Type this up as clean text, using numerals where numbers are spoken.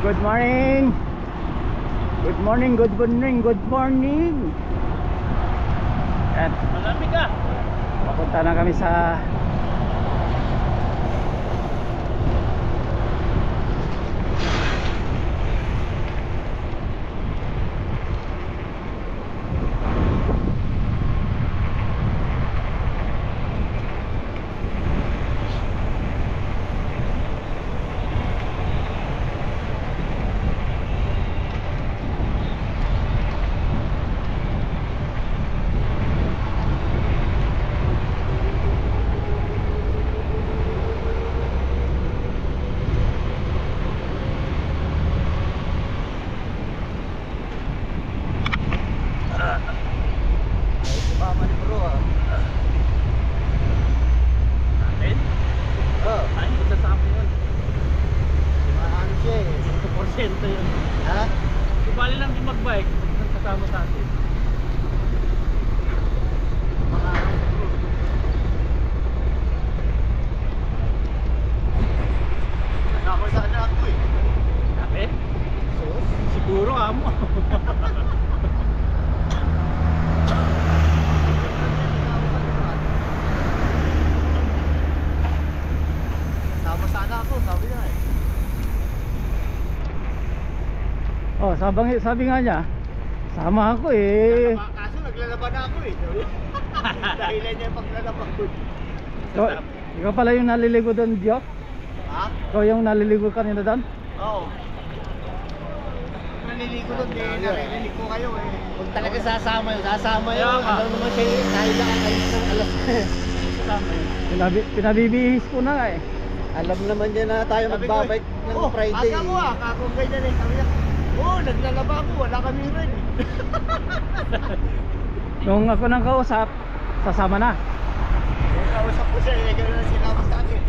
Good morning. Good morning, good morning, good morning. At Malamig ka. papunta na kami sa Mama ni bro ah. Natin? Oh, Ay, isa sa amin yun. ano siya eh. 100% yun. Ha? Di bali lang din mag-bike. Nang kasama sa atin. Mga ano siguro. Nakapal sa anak ko eh. Natin? Sus? Siguro amo. Sama sa anak ko, sabi niya eh. oh, sabi nga niya, sama ako eh. Kaso naglalaban na ako eh. Dahilan niya yung paglalaban ko. Ikaw pala yung naliligo doon, Dio? Ha? Ikaw yung naliligo kanina doon? Oo. Naliligo doon eh, naririnig ko kayo eh. Kung talaga sasama yun, Kaya nga. Alam naman siya eh, kahit lang kayo ng alas. Kasama yun. Pinabibihis ko na nga eh. Alam naman niya na tayo Sabi ko magbabike ng Friday. Aka mo ah, kakong ganyan eh. Sabi niya, naglalaba ako, wala kami rin eh. Nung ako nang kausap, sasama na. Kausap ko siya, gano'n na sinama sa akin.